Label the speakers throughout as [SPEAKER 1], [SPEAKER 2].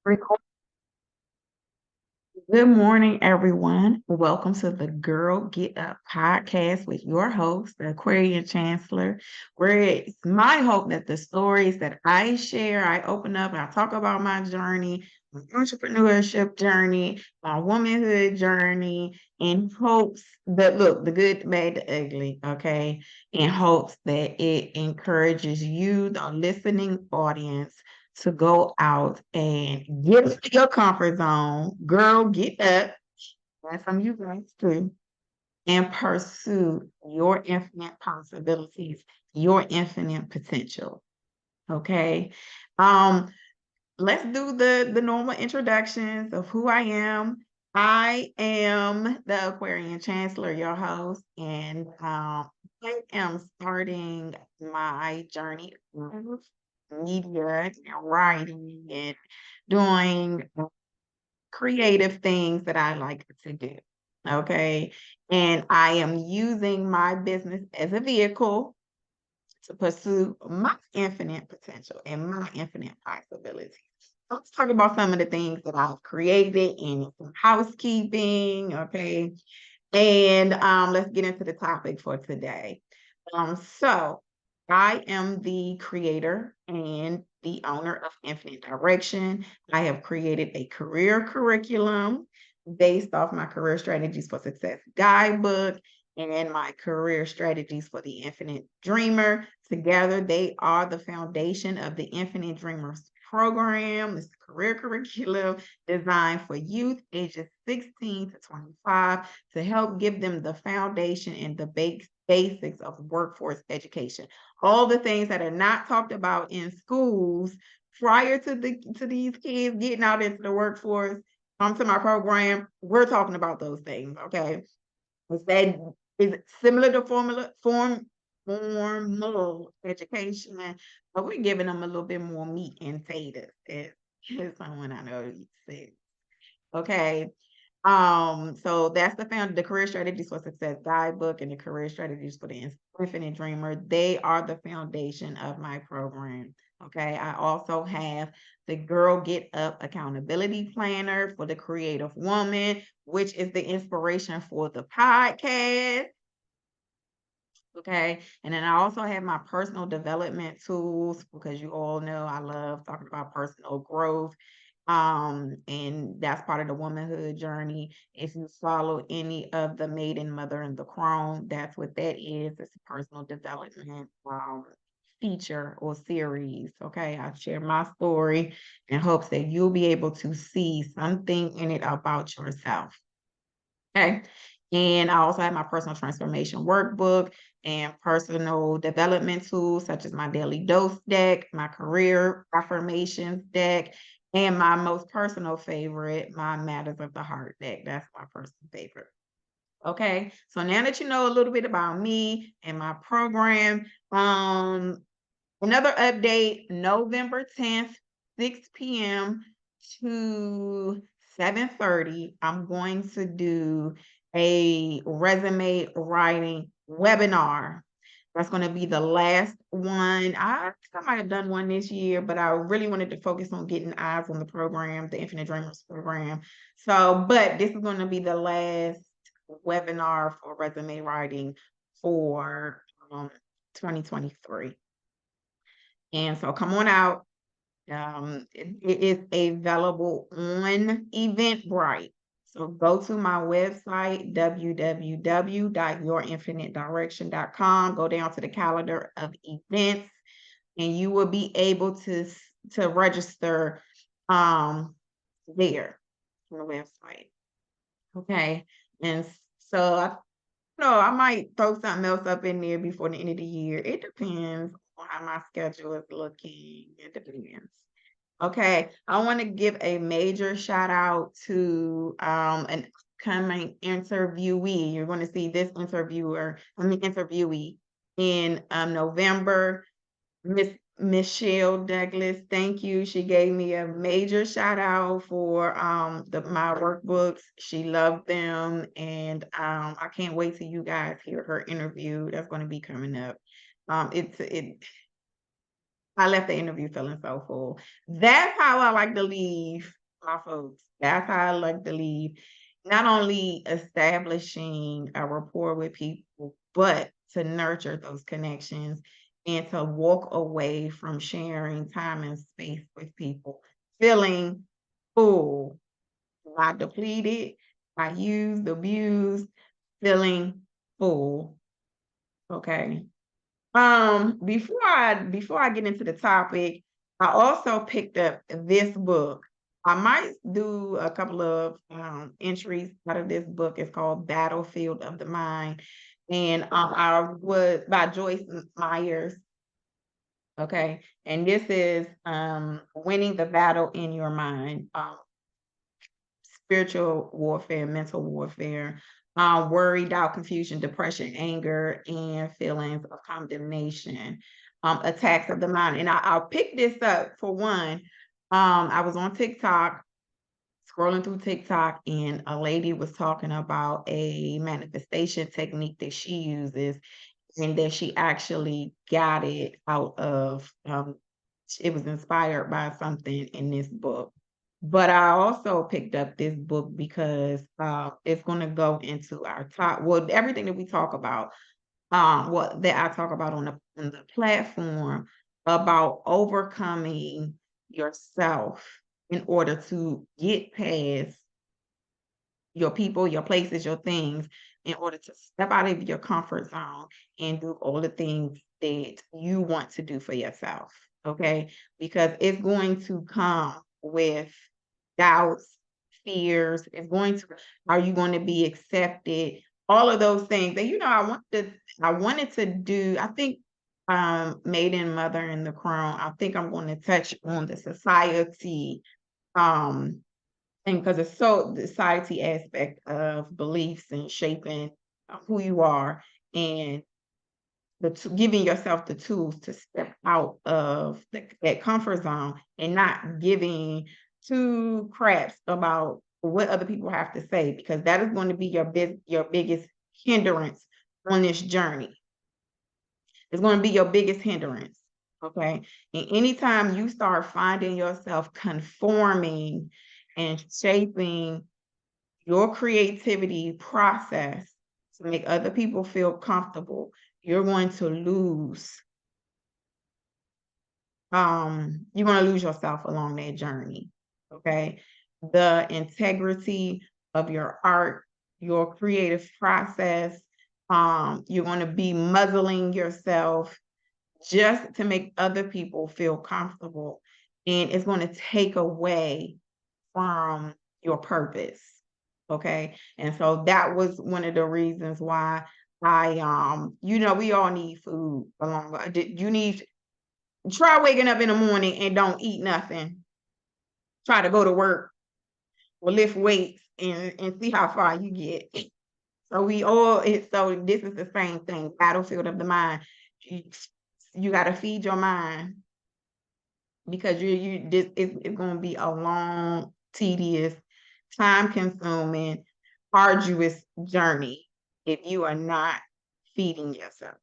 [SPEAKER 1] Record. Good morning, everyone. Welcome to the Girl Get Up podcast with your host, the Aquarian Chancellor, where it's my hope that the stories that I share, I open up and I talk about my journey, my entrepreneurship journey, my womanhood journey, in hopes that, look, the good, the bad, the ugly, okay, in hopes that it encourages you, the listening audience, to go out and get out of your comfort zone. Girl, get up. That's some of you guys too. And pursue your infinite possibilities, your infinite potential. Okay. Um, let's do the normal introductions of who I am. I am the Aquarian Chancellor, your host, and I am starting my journey of media and writing and doing creative things that I like to do. Okay. And I am using my business as a vehicle to pursue my infinite potential and my infinite possibilities. Let's talk about some of the things that I've created in some housekeeping, okay? And let's get into the topic for today. So I am the creator and the owner of Infinite Direction. I have created a career curriculum based off my career strategies for success guidebook and my career strategies for the Infinite Dreamer. Together, they are the foundation of the Infinite Dreamers program. It's a career curriculum designed for youth ages 16 to 25 to help give them the foundation and the basics of workforce education. All the things that are not talked about in schools prior to these kids getting out into the workforce. To my program, we're talking about those things. Okay, is that is similar to formal education, but we're giving them a little bit more meat and potatoes, as someone I know said. Okay. So that's the career strategies for success guidebook and the career strategies for the infinite dreamer. They are the foundation of my program. Okay. I also have the Girl Get Up accountability planner for the creative woman, which is the inspiration for the podcast. Okay. And then I also have my personal development tools because you all know I love talking about personal growth. And that's part of the womanhood journey. If you follow any of the Maiden, Mother, and the Crone, that's what that is. It's a personal development feature or series. Okay. I share my story in hopes that you'll be able to see something in it about yourself. Okay. And I also have my personal transformation workbook and personal development tools, such as my daily dose deck, my career affirmations deck, and my most personal favorite, my Matters of the Heart deck. That's my personal favorite. Okay. So now that you know a little bit about me and my program, another update, November 10th, 6 p.m. to 7:30, I'm going to do a resume writing webinar. That's going to be the last one. I think I might have done one this year, but I really wanted to focus on getting eyes on the program, the Infinite Dreamers program. So, but this is going to be the last webinar for resume writing for 2023. And so come on out. It is available on Eventbrite. So go to my website, www.yourinfinitedirection.com. Go down to the calendar of events, and you will be able to register there on the website. Okay. And so I might throw something else up in there before the end of the year. It depends on how my schedule is looking. It depends. Okay, I want to give a major shout out to an upcoming interviewee. You're going to see this interviewee in November. Miss Michelle Douglas, thank you. She gave me a major shout out for my workbooks. She loved them, and I can't wait till you guys hear her interview. That's going to be coming up. I I left the interview feeling so full. That's how I like to leave my folks. That's how I like to leave. Not only establishing a rapport with people, but to nurture those connections and to walk away from sharing time and space with people, feeling full, not depleted, not used, abused, feeling full. Okay. Before I get into the topic, I also picked up this book. I might do a couple of entries out of this book. It's called Battlefield of the Mind, and I was by Joyce Meyers. Okay, and this is winning the battle in your mind. Spiritual warfare, mental warfare, worry, doubt, confusion, depression, anger, and feelings of condemnation, attacks of the mind. And I'll pick this up for one. I was on TikTok, scrolling through TikTok, and a lady was talking about a manifestation technique that she uses and that she actually got it out of, it was inspired by something in this book. But I also picked up this book because it's going to go into our top, well, everything that we talk about, what that I talk about on the platform about overcoming yourself in order to get past your people, your places, your things, in order to step out of your comfort zone and do all the things that you want to do for yourself. Okay. Because it's going to come with doubts, fears. It's going to, are you going to be accepted? All of those things. And I wanted to do, I think Maiden, Mother, and the Crown. I think I'm going to touch on the society and because it's so the society aspect of beliefs and shaping who you are and giving yourself the tools to step out of that comfort zone and not giving two craps about what other people have to say, because that is going to be your biggest hindrance on this journey. It's going to be your biggest hindrance. Okay. And anytime you start finding yourself conforming and shaping your creativity process to make other people feel comfortable, you're going to lose. You're going to lose yourself along that journey. Okay. The integrity of your art, your creative process, you're going to be muzzling yourself just to make other people feel comfortable. And it's going to take away from your purpose. Okay. And so that was one of the reasons why we all need food along. You need try waking up in the morning and don't eat nothing. Try to go to work or lift weights and see how far you get. So so this is the same thing, battlefield of the mind. You got to feed your mind, because it's going to be a long, tedious, time consuming, arduous journey if you are not feeding yourself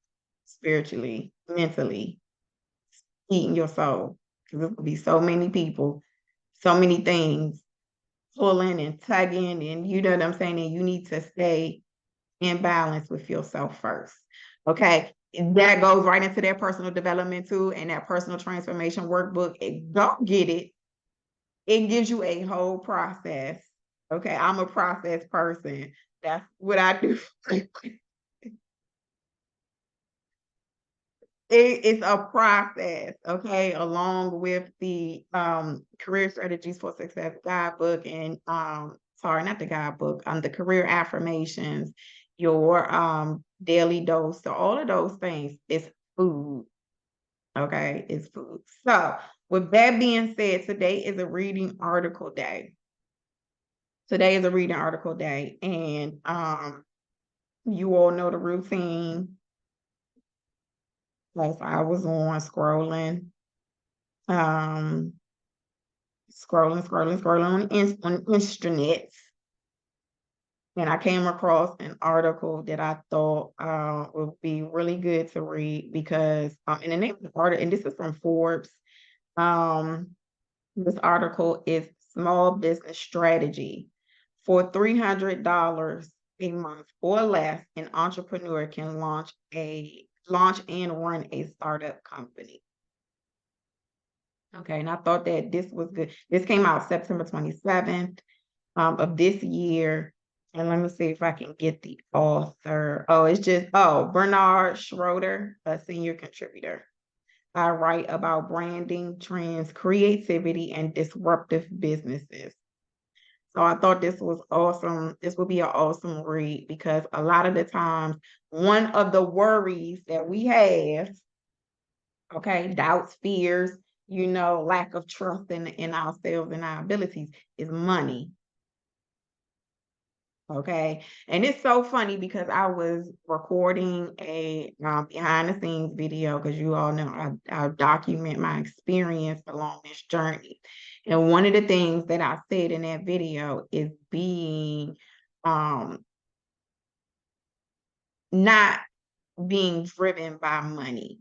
[SPEAKER 1] spiritually, mentally, eating your soul. Because there will be so many people, so many things pulling and tugging, and you know what I'm saying? And you need to stay in balance with yourself first. Okay. And that goes right into their personal development too, and that personal transformation workbook. Don't get it. It gives you a whole process. Okay. I'm a process person. That's what I do. It's a process, okay, along with the career strategies for success guidebook and sorry, not the guidebook, the career affirmations, your daily dose. So all of those things is food. Okay, it's food. So with that being said, today is a reading article day. Today is a reading article day, and you all know the routine. Like I was on scrolling on on intranets, And I came across an article that I thought would be really good to read because, and the name of the article, and this is from Forbes. Um, this article is Small Business Strategy. For $300 a month or less, an entrepreneur can launch and run a startup company. Okay, and I thought that this was good. This came out September 27th of this year. And let me see if I can get the author. Oh, Bernhard Schroeder, a senior contributor. I write about branding, trends, creativity, and disruptive businesses. So I thought this was awesome. This would be an awesome read because a lot of the times, one of the worries that we have, okay, doubts, fears, lack of trust in ourselves and our abilities is money. Okay. And it's so funny because I was recording a behind the scenes video because you all know I document my experience along this journey. And one of the things that I said in that video is um, not being driven by money,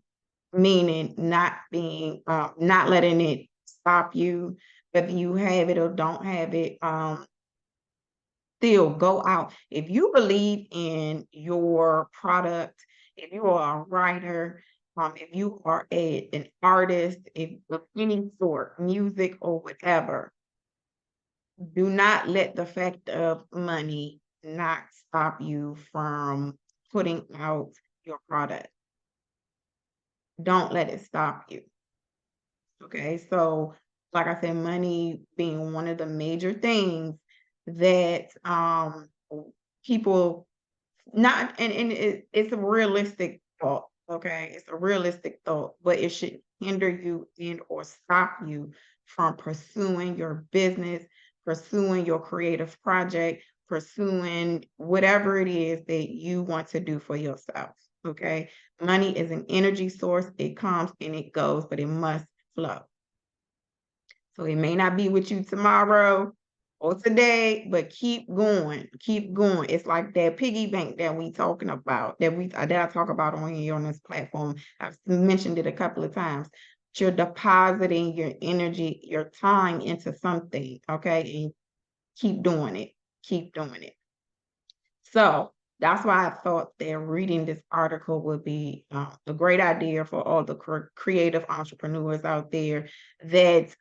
[SPEAKER 1] meaning not letting it stop you, whether you have it or don't have it. Still go out. If you believe in your product, if you are a writer, if you are an artist, if of any sort, music or whatever, do not let the fact of money not stop you from putting out your product. Don't let it stop you. Okay, so like I said, money being one of the major things that people not and it's a realistic thought, okay? It's a realistic thought, but it should hinder you and or stop you from pursuing your business, pursuing your creative project, pursuing whatever it is that you want to do for yourself, okay? Money is an energy source. It comes and it goes, but it must flow. So it may not be with you tomorrow or today, but keep going, keep going. It's like that piggy bank that we talking about, that I talk about on here on this platform. I've mentioned it a couple of times. You're depositing your energy, your time into something, okay? And keep doing it, keep doing it. So that's why I thought that reading this article would be a great idea for all the creative entrepreneurs out there that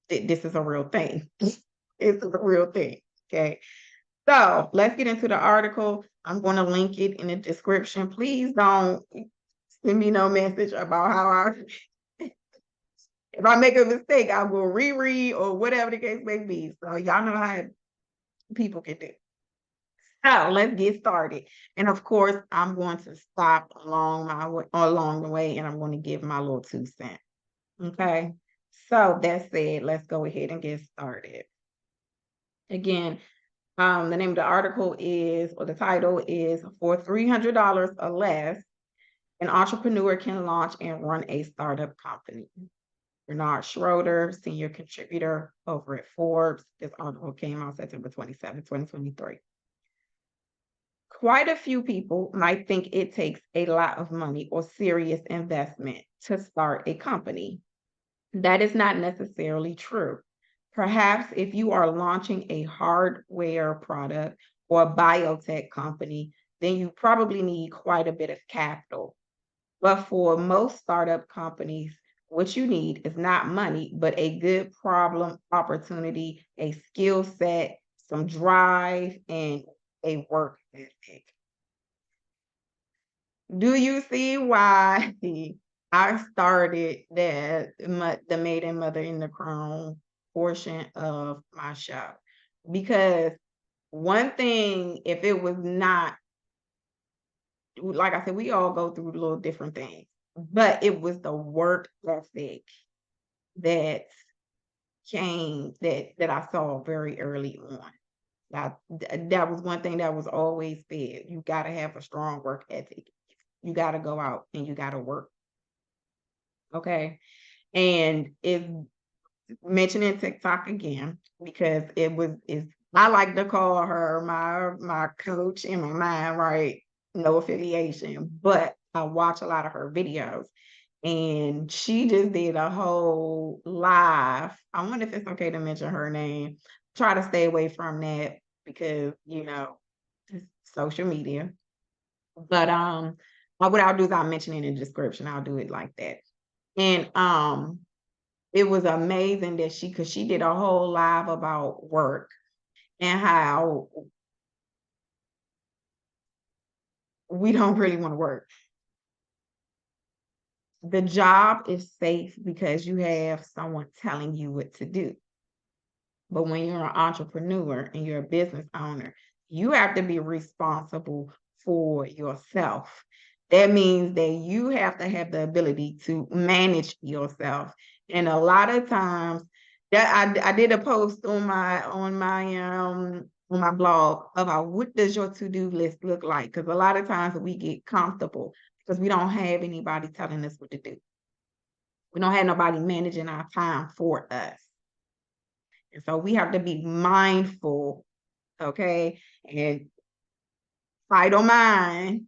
[SPEAKER 1] this is a real thing. It's a real thing. Okay. So let's get into the article. I'm going to link it in the description. Please don't send me no message about how if I make a mistake, I will reread or whatever the case may be. So y'all know how people can do. So let's get started. And of course, I'm going to stop along the way, and I'm going to give my little 2 cents. Okay. So that said, let's go ahead and get started. Again, the name of the article the title is For $300 or Less, an entrepreneur can launch and run a startup company. Bernhard Schroeder, senior contributor over at Forbes. This article came out September 27, 2023. Quite a few people might think it takes a lot of money or serious investment to start a company. That is not necessarily true. Perhaps if you are launching a hardware product or a biotech company, then you probably need quite a bit of capital. But for most startup companies, what you need is not money, but a good problem opportunity, a skill set, some drive, and a work ethic. Do you see why I started the Maiden Mother in the Crown portion of my show? Because one thing, if it was not, like I said, we all go through little different things, but it was the work ethic that that I saw very early on. That was one thing that was always said. You got to have a strong work ethic. You got to go out and you got to work. Okay. And mentioning TikTok again, because it's I like to call her my coach in my mind, right? No affiliation, but I watch a lot of her videos. And she just did a whole live. I wonder if it's okay to mention her name. Try to stay away from that because, it's social media. But what I'll do is I'll mention it in the description. I'll do it like that. And it was amazing that because she did a whole live about work and how we don't really want to work. The job is safe because you have someone telling you what to do. But when you're an entrepreneur and you're a business owner, you have to be responsible for yourself. That means that you have to have the ability to manage yourself. And a lot of times that I did a post on my blog about what does your to-do list look like? Because a lot of times we get comfortable because we don't have anybody telling us what to do. We don't have nobody managing our time for us. And so we have to be mindful, okay? And if I don't mind,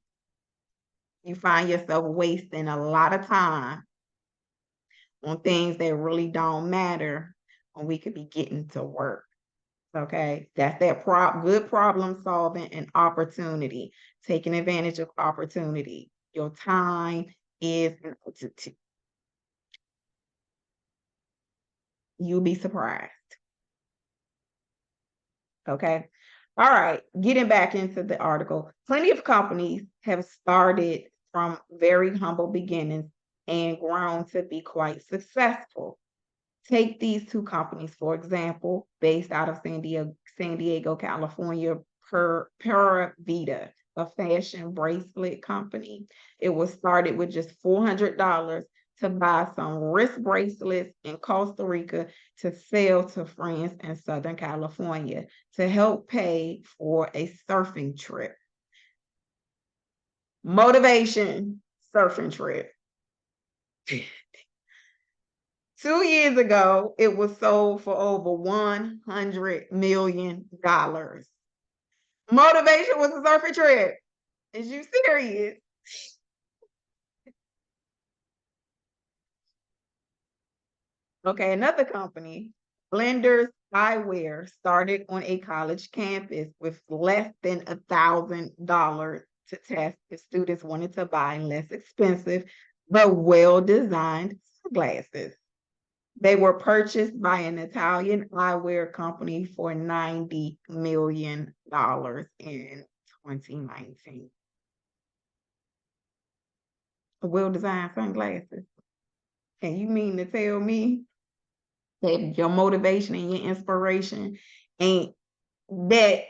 [SPEAKER 1] you find yourself wasting a lot of time on things that really don't matter when we could be getting to work. Okay, that's that good problem solving and opportunity, taking advantage of opportunity. Your time is, you'll be surprised. Okay. All right. Getting back into the article, plenty of companies have started from very humble beginnings and grown to be quite successful. Take these two companies, for example, based out of San Diego, California, Pura Vida, a fashion bracelet company. It was started with just $400 to buy some wrist bracelets in Costa Rica to sell to friends in Southern California to help pay for a surfing trip. Motivation surfing trip. 2 years ago, it was sold for over $100 million. Motivation was a surfing trip. Is you serious? Okay, another company, Blenders Eyewear, started on a college campus with less than $1,000 to test if students wanted to buy less expensive but well-designed sunglasses. They were purchased by an Italian eyewear company for $90 million in 2019. Well-designed sunglasses. And you mean to tell me that your motivation and your inspiration ain't that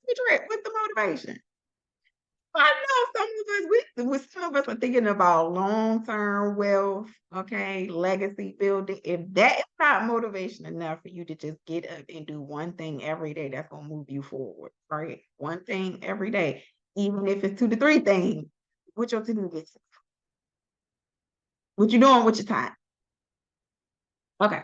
[SPEAKER 1] with the motivation? I know some of us are thinking about long-term wealth, okay, legacy building. If that is not motivation enough for you to just get up and do one thing every day, that's gonna move you forward, right? One thing every day, even if it's 2 to 3 things. What your to-do list? What you doing with your time? Okay.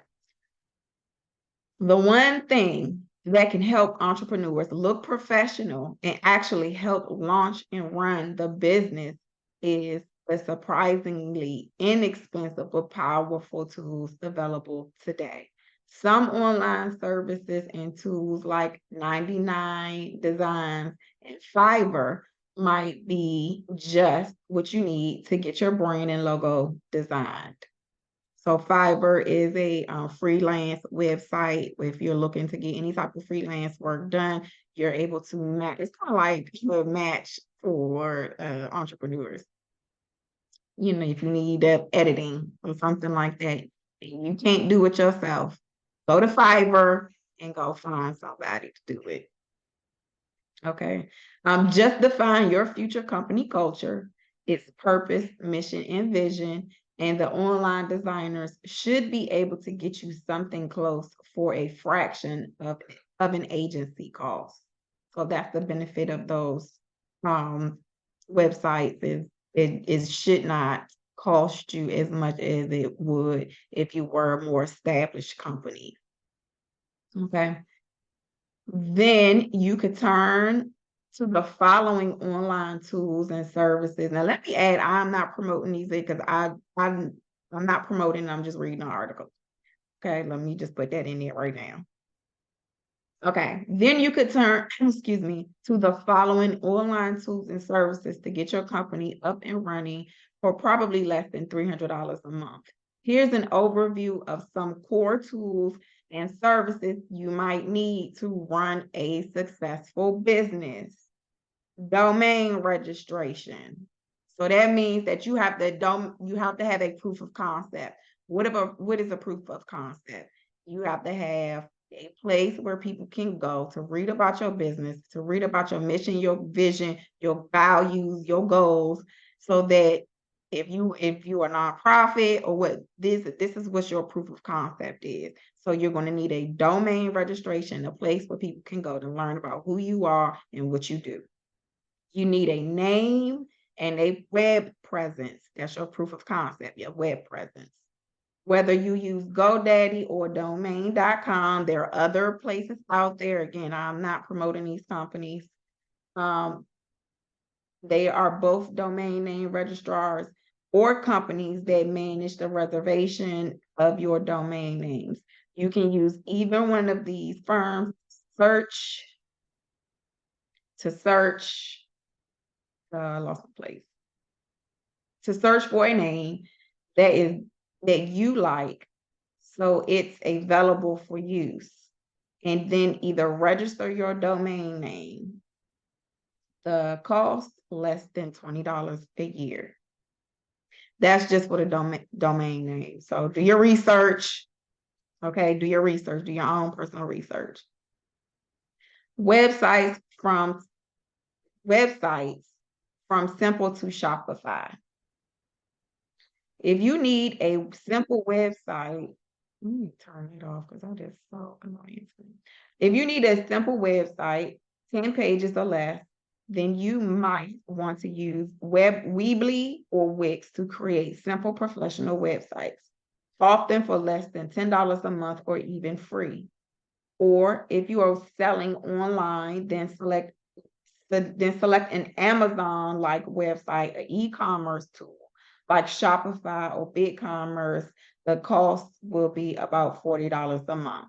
[SPEAKER 1] The one thing that can help entrepreneurs look professional and actually help launch and run the business is the surprisingly inexpensive but powerful tools available today. Some online services and tools like 99 Designs and Fiverr might be just what you need to get your brand and logo designed. So Fiverr is a freelance website. If you're looking to get any type of freelance work done, you're able to match. It's kind of like a match for entrepreneurs. If you need editing or something like that, and you can't do it yourself, go to Fiverr and go find somebody to do it. Okay. Just define your future company culture, its purpose, mission, and vision, and the online designers should be able to get you something close for a fraction of an agency cost. So that's the benefit of those websites is it should not cost you as much as it would if you were a more established company. Okay. Then you could turn to the following online tools and services. Now, let me add, I'm not promoting these because I'm not promoting, I'm just reading the article. Okay, let me just put that in there right now. Okay, then you could turn, excuse me, to the following online tools and services to get your company up and running for probably less than $300 a month. Here's an overview of some core tools and services you might need to run a successful business. Domain registration. So that means that you have to have a proof of concept. What is a proof of concept? You have to have a place where people can go to read about your business, to read about your mission, your vision, your values, your goals, so that if you are a nonprofit or what this is what your proof of concept is. So you're going to need a domain registration, a place where people can go to learn about who you are and what you do. You need a name and a web presence. That's your proof of concept, your web presence. Whether you use GoDaddy or domain.com, there are other places out there. Again, I'm not promoting these companies. They are both domain name registrars or companies that manage the reservation of your domain names. You can use either one of these firms to search, lost the place, to search for a name that you like, so it's available for use, and then either register your domain name. The cost less than $20 a year. That's just for the domain name. So do your research. Okay, do your research, do your own personal research. Websites from simple to Shopify. If you need a simple website, let me turn it off because I just saw annoying. If you need a simple website, 10 pages or less, then you might want to use Weebly or Wix to create simple professional websites, often for less than $10 a month or even free. Or if you are selling online, then select an Amazon-like website, an e-commerce tool like Shopify or BigCommerce. The cost will be about $40 a month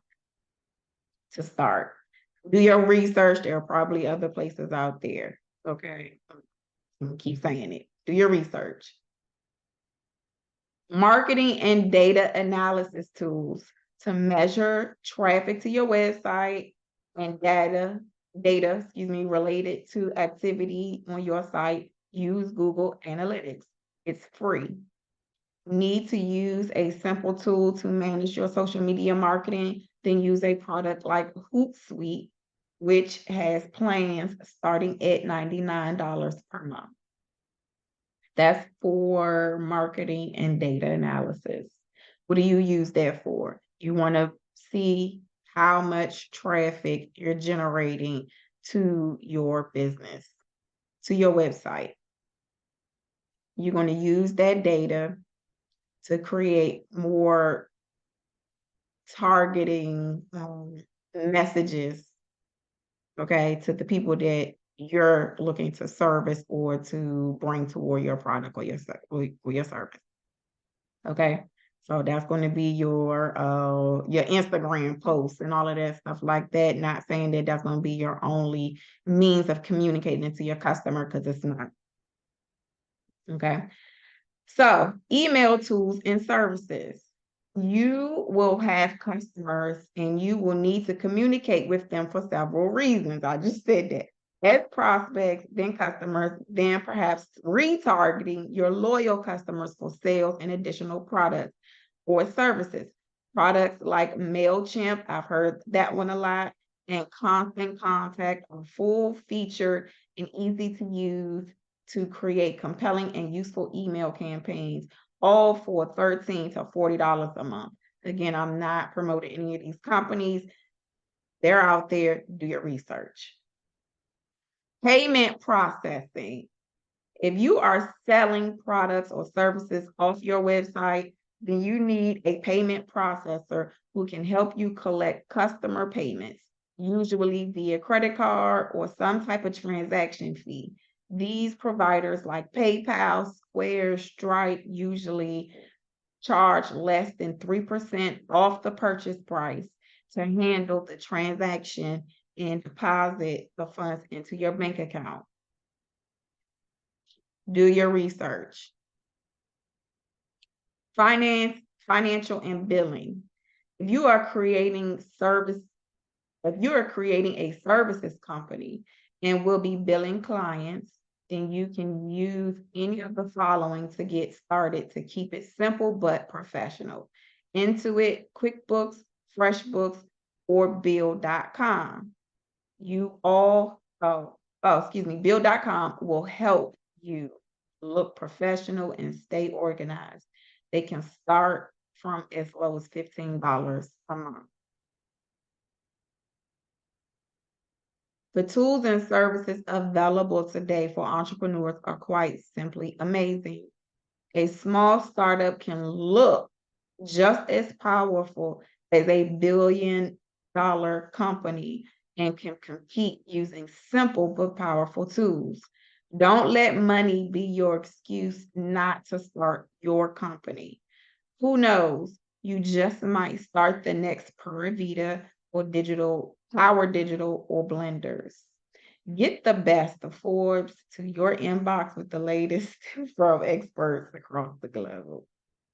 [SPEAKER 1] to start. Do your research. There are probably other places out there. Okay. I'm keep saying it. Do your research. Marketing and data analysis tools to measure traffic to your website and data, related to activity on your site. Use Google Analytics. It's free. Need to use a simple tool to manage your social media marketing, then use a product like Hootsuite, which has plans starting at $99 per month. That's for marketing and data analysis. What do you use that for? You want to see how much traffic you're generating to your business, to your website. You're going to use that data to create more targeting messages, okay, to the people that you're looking to service or to bring toward your product or your service. Okay, so that's going to be your Instagram posts and all of that stuff like that. Not saying that that's going to be your only means of communicating to your customer, because it's not. Okay, so email tools and services. You will have customers and you will need to communicate with them for several reasons. I just said that. As prospects, then customers, then perhaps retargeting your loyal customers for sales and additional products or services. Products like MailChimp, I've heard that one a lot, and Constant Contact are full featured and easy to use to create compelling and useful email campaigns, all for $13 to $40 a month. Again, I'm not promoting any of these companies. They're out there. Do your research. Payment processing. If you are selling products or services off your website, then you need a payment processor who can help you collect customer payments. usually via credit card or some type of transaction fee. These providers like PayPal, Square, Stripe usually charge less than 3% off the purchase price to handle the transaction and deposit the funds into your bank account. Do your research. Financial and billing. If you are creating if you are creating a services company and will be billing clients, then you can use any of the following to get started to keep it simple but professional. Intuit, QuickBooks, FreshBooks, or Bill.com. Bill.com will help you look professional and stay organized. They can start from as low as $15 a month. The tools and services available today for entrepreneurs are quite simply amazing. A small startup can look just as powerful as a $1 billion company and can compete using simple but powerful tools. Don't let money be your excuse not to start your company. Who knows? You just might start the next Pura Vida or Power Digital or Blenders. Get the best of Forbes to your inbox with the latest from experts across the globe.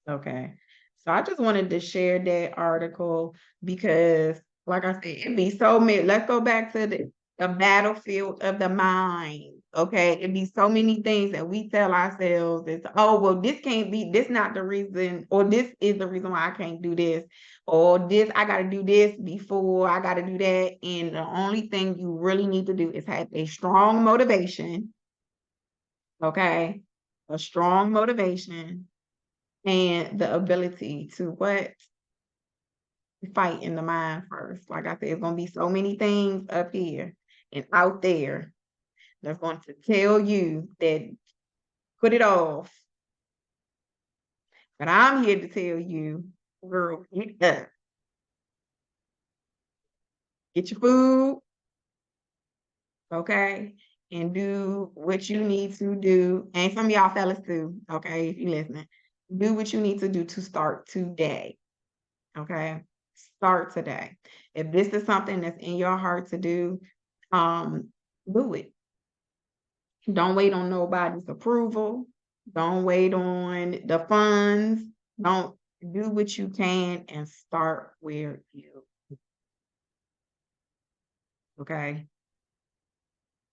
[SPEAKER 1] Okay. So I just wanted to share that article because, like I said, it'd be so many. Let's go back to the battlefield of the mind. Okay. It'd be so many things that we tell ourselves is, oh, well, this can't be, this not the reason, or this is the reason why I can't do this, or this, I got to do this before I got to do that. And the only thing you really need to do is have a strong motivation. Okay. A strong motivation and the ability to what? Fight in the mind first. Like I said, it's gonna be so many things up here and out there that's going to tell you that put it off. But I'm here to tell you, girl, get up. Get your food, okay? And do what you need to do. And some of y'all fellas too, okay, if you're listening. Do what you need to do to start today. Okay. Start today. If this is something that's in your heart to do it. Don't wait on nobody's approval. Don't wait on the funds. Don't do what you can and start where you, okay?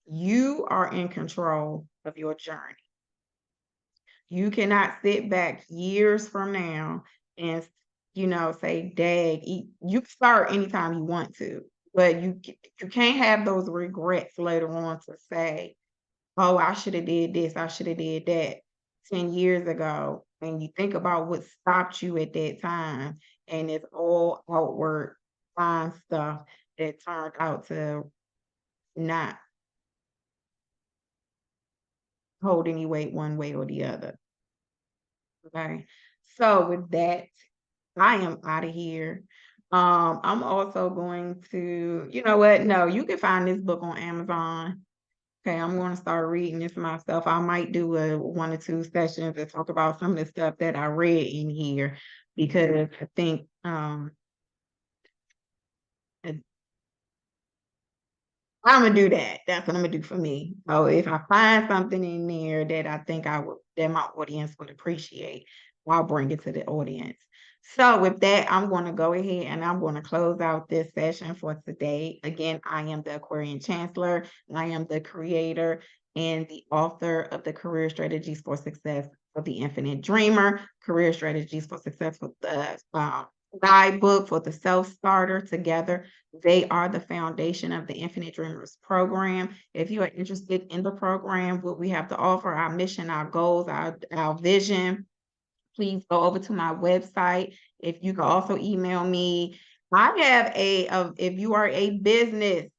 [SPEAKER 1] You are in control of your journey. You cannot sit back years from now and, say, Dad, you can start anytime you want to, but you can't have those regrets later on to say, oh, I should have did this, I should have did that 10 years ago. And you think about what stopped you at that time, and it's all outward fine stuff that turned out to not hold any weight one way or the other. Okay. So with that, I am out of here. I'm also going to, you know what? No, you can find this book on Amazon. Okay, I'm going to start reading this myself. I might do a 1 or 2 sessions and talk about some of the stuff that I read in here because I think I'm gonna do that. That's what I'm gonna do for me. So if I find something in there that I think that my audience would appreciate, I'll bring it to the audience. So with that, I'm going to go ahead and I'm going to close out this session for today. Again, I am the Aquarian Chancellor. I am the creator and the author of the Career Strategies for Success for the Infinite Dreamer, Career Strategies for Success with the guidebook for the self-starter. Together they are the foundation of the Infinite Dreamers program. If you are interested in the program, what we have to offer, our mission, our goals, our vision, please go over to my website. If you can also email me. I have if you are a business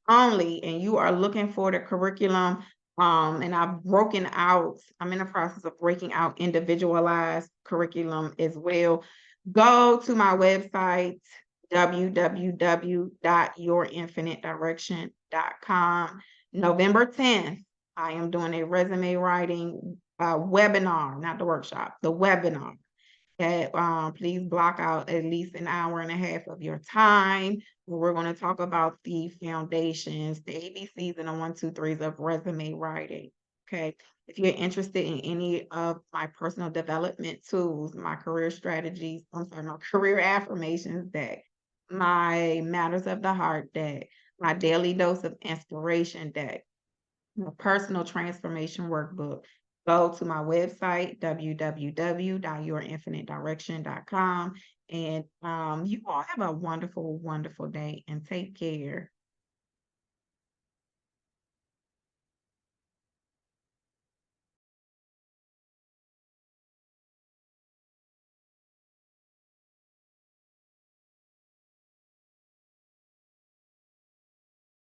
[SPEAKER 1] only, and you are looking for the curriculum, and I'm in the process of breaking out individualized curriculum as well. Go to my website, www.yourinfinitedirection.com. November 10th, I am doing a resume writing webinar, not the workshop, the webinar. That please block out at least an hour and a half of your time. Where we're going to talk about the foundations, the ABCs and the 1, 2, 3s of resume writing. Okay. If you're interested in any of my personal development tools, my career strategies, I'm sorry, my career affirmations deck, my matters of the heart deck, my daily dose of inspiration deck, my personal transformation workbook, go to my website, www.yourinfinitedirection.com. And you all have a wonderful, wonderful day and take care.